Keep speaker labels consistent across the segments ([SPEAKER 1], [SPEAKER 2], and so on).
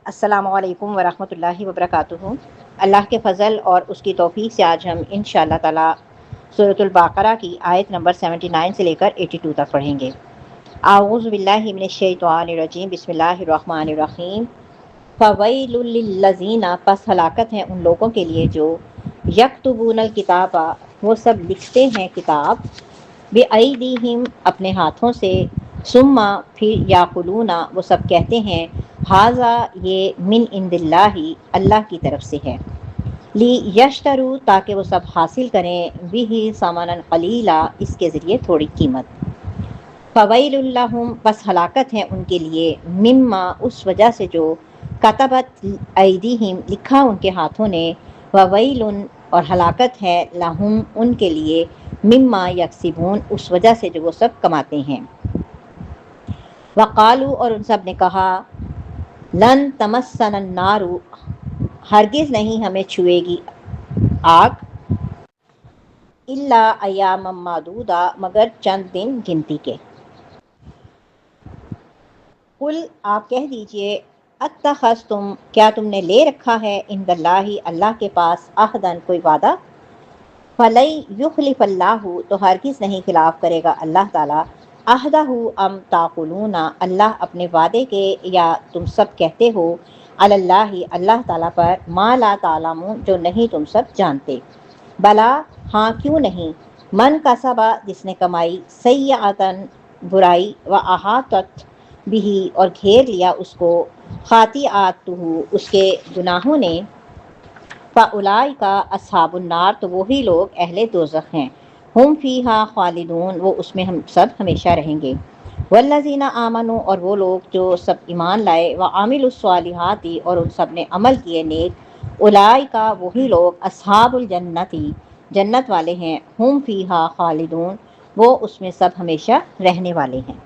[SPEAKER 1] السلام علیکم ورحمۃ اللہ وبرکاتہ۔ اللہ کے فضل اور اس کی توفیق سے آج ہم انشاءاللہ تعالی سورۃ البقرہ کی آیت نمبر 79 سے لے کر 82 تک پڑھیں گے۔ اعوذ باللہ من الشیطان الرجیم، بسم اللہ الرحمن الرحیم۔ فویل للذین، پس ہلاکت ہے ان لوگوں کے لیے جو یکتبون الکتاب، وہ سب لکھتے ہیں کتاب، بِأَیْدِیہم، اپنے ہاتھوں سے، ثم، پھر یقولون، وہ سب کہتے ہیں، ھذا، یہ، من عند اللہ، اللہ کی طرف سے ہے، لیشتروا، تاکہ وہ سب حاصل کریں، بہ، ثمنا قلیلا، اس کے ذریعے تھوڑی قیمت۔ فویل لہم، پس ہلاکت ہے ان کے لیے، مما، اس وجہ سے جو، کتبت ایدیہم، لکھا ان کے ہاتھوں نے، وویل، اور ہلاکت ہے، لہم، ان کے لیے، مما یکسبون، اس وجہ سے جو وہ سب کماتے ہیں۔ وقالو، اور ان سب نے کہا، لن تمسنا النار، ہرگز نہیں ہمیں چھوئے گی آگ، الا ایاما معدودہ، مگر چند دن گنتی کے۔ قل، آپ کہہ دیجئے، اتخذتم، کیا تم نے لے رکھا ہے، عند اللہ، اللہ کے پاس، عہداً، کوئی وعدہ، فلن یخلف اللہ، تو ہرگز نہیں خلاف کرے گا اللہ تعالیٰ، عہدہ، ام تقولون، اللہ اپنے وعدے کے، یا تم سب کہتے ہو، علی اللہ، اللہ تعالیٰ پر، ما لا تعلمون، جو نہیں تم سب جانتے۔ بلا، ہاں کیوں نہیں، من کسب، جس نے کمائی، سیئۃً، برائی، واحاطت بہ، اور گھیر لیا اس کو، خاطئاتہ، اس کے گناہوں نے، فاولئک اصحاب النار، تو وہی لوگ اہل دوزخ ہیں، ہم فیہا خالدون، وہ اس میں ہم سب ہمیشہ رہیں گے۔ والذین آمنوا، اور وہ لوگ جو سب ایمان لائے، وعملوا الصالحات، اور ان سب نے عمل کیے نیک، اولئک، وہی لوگ، اصحاب الجنت، جنت والے ہیں، ہم فیہا خالدون، وہ اس میں سب ہمیشہ رہنے والے ہیں۔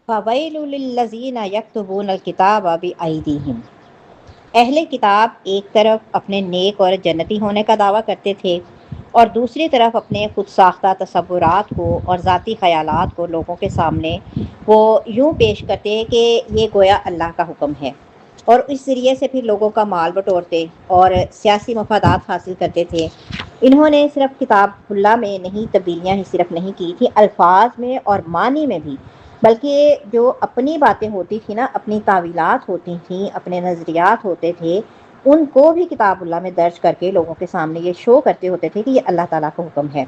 [SPEAKER 1] فویل للذین یکتبون الکتاب بایدیہم، اہل کتاب ایک طرف اپنے نیک اور جنتی ہونے کا دعویٰ کرتے تھے، اور دوسری طرف اپنے خود ساختہ تصورات کو اور ذاتی خیالات کو لوگوں کے سامنے وہ یوں پیش کرتے کہ یہ گویا اللہ کا حکم ہے، اور اس ذریعے سے پھر لوگوں کا مال بٹورتے اور سیاسی مفادات حاصل کرتے تھے۔ انہوں نے صرف کتاب اللہ میں نہیں تبدیلیاں ہی صرف نہیں کی تھی، الفاظ میں اور معنی میں بھی، بلکہ جو اپنی باتیں ہوتی تھیں نا، اپنی تعویلات ہوتی تھیں، اپنے نظریات ہوتے تھے، ان کو بھی کتاب اللہ میں درج کر کے لوگوں کے سامنے یہ شو کرتے ہوتے تھے کہ یہ اللہ تعالیٰ کا حکم ہے۔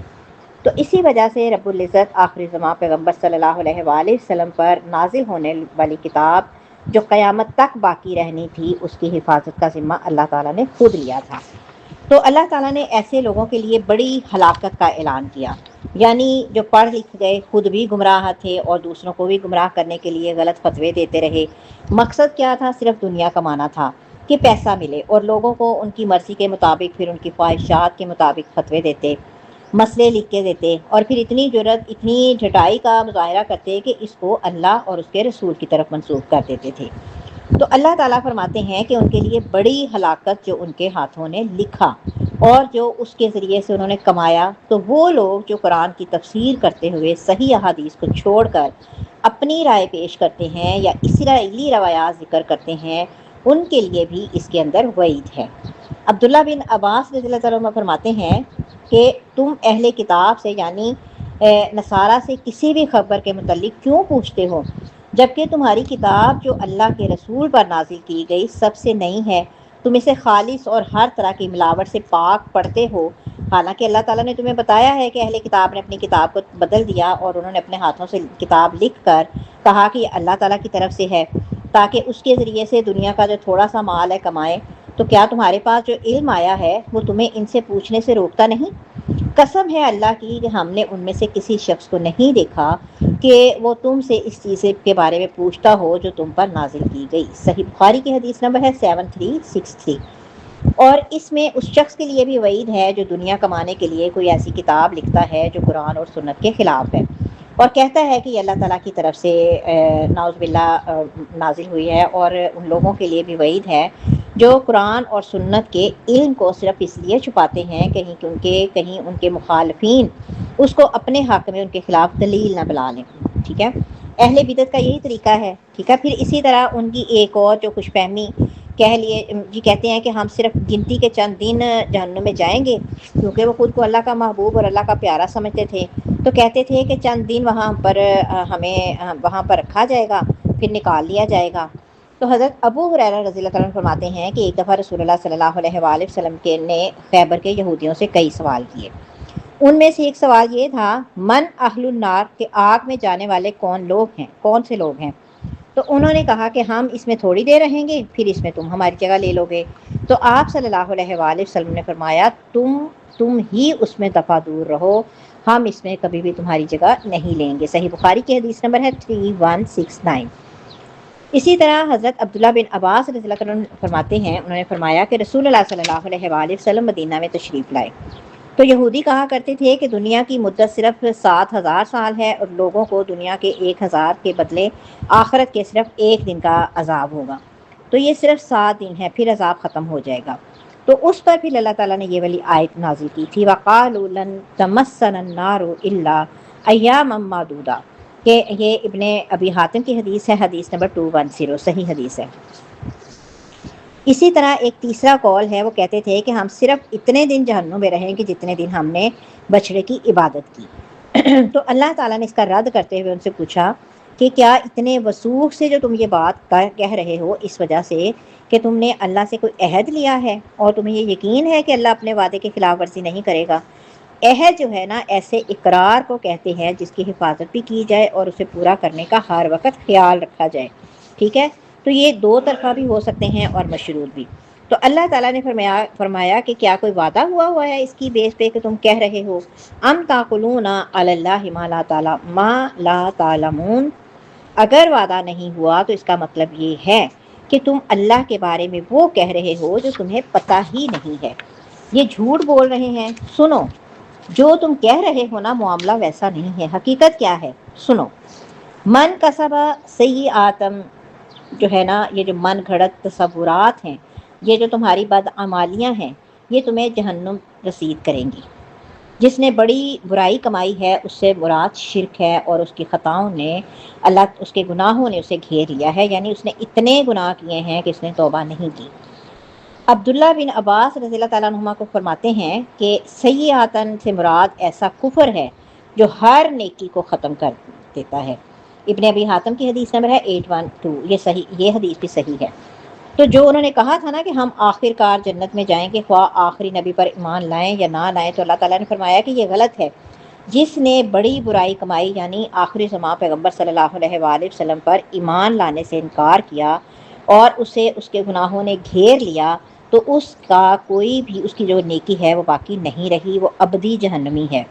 [SPEAKER 1] تو اسی وجہ سے رب العزت آخری زمان پیغمبر صلی اللہ علیہ وآلہ وسلم پر نازل ہونے والی کتاب جو قیامت تک باقی رہنی تھی، اس کی حفاظت کا ذمہ اللہ تعالیٰ نے خود لیا تھا۔ تو اللہ تعالیٰ نے ایسے لوگوں کے لیے بڑی ہلاکت کا اعلان کیا، یعنی جو پڑھ لکھ گئے، خود بھی گمراہ تھے اور دوسروں کو بھی گمراہ کرنے کے لیے غلط فتوے دیتے رہے۔ مقصد کیا تھا؟ صرف دنیا کمانا تھا کہ پیسہ ملے، اور لوگوں کو ان کی مرضی کے مطابق، پھر ان کی خواہشات کے مطابق فتوے دیتے، مسئلے لکھ کے دیتے، اور پھر اتنی جرت، اتنی جھٹائی کا مظاہرہ کرتے کہ اس کو اللہ اور اس کے رسول کی طرف منسوب کر دیتے تھے۔ تو اللہ تعالیٰ فرماتے ہیں کہ ان کے لیے بڑی ہلاکت جو ان کے ہاتھوں نے لکھا اور جو اس کے ذریعے سے انہوں نے کمایا، تو وہ لوگ جو قرآن کی تفسیر کرتے ہوئے صحیح احادیث کو چھوڑ کر اپنی رائے پیش کرتے ہیں یا اسرائیلی روایات ذکر کرتے ہیں، ان کے لیے بھی اس کے اندر وعید ہے۔ عبداللہ بن عباس رضی اللہ تعالیٰ عنہ فرماتے ہیں کہ تم اہل کتاب سے، یعنی نصارہ سے، کسی بھی خبر کے متعلق کیوں پوچھتے ہو، جبکہ تمہاری کتاب جو اللہ کے رسول پر نازل کی گئی سب سے نئی ہے، تم اسے خالص اور ہر طرح کی ملاوٹ سے پاک پڑھتے ہو، حالانکہ اللہ تعالیٰ نے تمہیں بتایا ہے کہ اہل کتاب نے اپنی کتاب کو بدل دیا اور انہوں نے اپنے ہاتھوں سے کتاب لکھ کر کہا کہ یہ اللہ تعالیٰ کی طرف سے ہے، تاکہ اس کے ذریعے سے دنیا کا جو تھوڑا سا مال ہے کمائے۔ تو کیا تمہارے پاس جو علم آیا ہے وہ تمہیں ان سے پوچھنے سے روکتا نہیں؟ قسم ہے اللہ کی کہ ہم نے ان میں سے کسی شخص کو نہیں دیکھا کہ وہ تم سے اس چیز کے بارے میں پوچھتا ہو جو تم پر نازل کی گئی۔ صحیح بخاری کی حدیث نمبر ہے 7363۔ اور اس میں اس شخص کے لیے بھی وعید ہے جو دنیا کمانے کے لیے کوئی ایسی کتاب لکھتا ہے جو قرآن اور سنت کے خلاف ہے، اور کہتا ہے کہ یہ اللہ تعالیٰ کی طرف سے نعوذ باللہ نازل ہوئی ہے۔ اور ان لوگوں کے لیے بھی وعید ہے جو قرآن اور سنت کے علم کو صرف اس لیے چھپاتے ہیں کہیں ان کے مخالفین اس کو اپنے حق میں ان کے خلاف دلیل نہ بنا لیں۔ ٹھیک ہے، اہل بدعت کا یہی طریقہ ہے، ٹھیک ہے۔ پھر اسی طرح ان کی ایک اور جو خوش فہمی کہہ لیے جی، کہتے ہیں کہ ہم صرف گنتی کے چند دن جہنم میں جائیں گے، کیونکہ وہ خود کو اللہ کا محبوب اور اللہ کا پیارا سمجھتے تھے، تو کہتے تھے کہ چند دن وہاں پر ہمیں وہاں پر رکھا جائے گا، پھر نکال لیا جائے گا۔ تو حضرت ابو ہریرہ رضی اللہ عنہ فرماتے ہیں کہ ایک دفعہ رسول اللہ صلی اللہ علیہ وآلہ وسلم نے خیبر کے یہودیوں سے کئی سوال کیے۔ ان میں سے ایک سوال یہ تھا، من اہل النار، کہ آگ میں جانے والے کون سے لوگ ہیں؟ تو انہوں نے کہا کہ ہم اس میں تھوڑی دیر رہیں گے، پھر اس میں تم ہماری جگہ لے لو گے۔ تو آپ صلی اللہ علیہ وآلہ وسلم نے فرمایا، تم ہی اس میں دفعہ دور رہو، ہم اس میں کبھی بھی تمہاری جگہ نہیں لیں گے۔ صحیح بخاری کی حدیث نمبر ہے 3169۔ اسی طرح حضرت عبداللہ بن عباس رضی اللہ عنہ فرماتے ہیں، انہوں نے فرمایا کہ رسول اللہ صلی اللہ علیہ وآلہ وسلم مدینہ میں تشریف لائے تو یہودی کہا کرتے تھے کہ دنیا کی مدت صرف 7000 سال ہے، اور لوگوں کو دنیا کے 1000 کے بدلے آخرت کے صرف ایک دن کا عذاب ہوگا۔ تو یہ صرف 7 دن ہے، پھر عذاب ختم ہو جائے گا۔ تو اس پر پھر اللہ تعالیٰ نے یہ والی آیت نازل کی تھی، وَقَالُوا لَن تَمَسَّنَا النَّارُ إِلَّا أَيَّامًا مَّعْدُودَةً، کہ یہ ابن ابی حاتم کی حدیث ہے، حدیث نمبر 210، صحیح حدیث ہے۔ اسی طرح ایک تیسرا قول ہے، وہ کہتے تھے کہ ہم صرف اتنے دن جہنم میں رہیں گے جتنے دن ہم نے بچڑے کی عبادت کی۔ تو اللہ تعالیٰ نے اس کا رد کرتے ہوئے ان سے پوچھا کہ کیا اتنے وثوق سے جو تم یہ بات کہہ رہے ہو، اس وجہ سے کہ تم نے اللہ سے کوئی عہد لیا ہے اور تمہیں یہ یقین ہے کہ اللہ اپنے وعدے کی خلاف ورزی نہیں کرے گا؟ عہد جو ہے نا، ایسے اقرار کو کہتے ہیں جس کی حفاظت بھی کی جائے اور اسے پورا کرنے کا ہر وقت خیال رکھا جائے، ٹھیک ہے۔ تو یہ دو طرفہ بھی ہو سکتے ہیں اور مشروط بھی۔ تو اللہ تعالیٰ نے فرمایا کہ کیا کوئی وعدہ ہوا ہے اس کی بیس پہ کہ تم کہہ رہے ہو، ام تاقلون علی اللہ ما لا تعلمون، اگر وعدہ نہیں ہوا تو اس کا مطلب یہ ہے کہ تم اللہ کے بارے میں وہ کہہ رہے ہو جو تمہیں پتہ ہی نہیں ہے، یہ جھوٹ بول رہے ہیں۔ سنو، جو تم کہہ رہے ہو نا، معاملہ ویسا نہیں ہے، حقیقت کیا ہے سنو۔ من کسب سیئاتم، جو ہے نا، یہ جو من گھڑت تصورات ہیں، یہ جو تمہاری بدعمالیاں ہیں، یہ تمہیں جہنم رسید کریں گی۔ جس نے بڑی برائی کمائی ہے، اس سے مراد شرک ہے، اور اس کی خطاؤں نے اس کے گناہوں نے اسے گھیر لیا ہے، یعنی اس نے اتنے گناہ کیے ہیں کہ اس نے توبہ نہیں کی۔ عبداللہ بن عباس رضی اللہ تعالیٰ عنہما کو فرماتے ہیں کہ سیئاتن سے مراد ایسا کفر ہے جو ہر نیکی کو ختم کر دیتا ہے۔ ابن ابی حاتم کی حدیث نمبر ہے 812، یہ حدیث بھی صحیح ہے۔ تو جو انہوں نے کہا تھا نا کہ ہم آخر کار جنت میں جائیں گے خواہ آخری نبی پر ایمان لائیں یا نہ لائیں، تو اللہ تعالیٰ نے فرمایا کہ یہ غلط ہے۔ جس نے بڑی برائی کمائی، یعنی آخری زمان پیغمبر صلی اللہ علیہ وآلہ وسلم پر ایمان لانے سے انکار کیا اور اسے اس کے گناہوں نے گھیر لیا، تو اس کا کوئی بھی، اس کی جو نیکی ہے وہ باقی نہیں رہی، وہ ابدی جہنمی ہے۔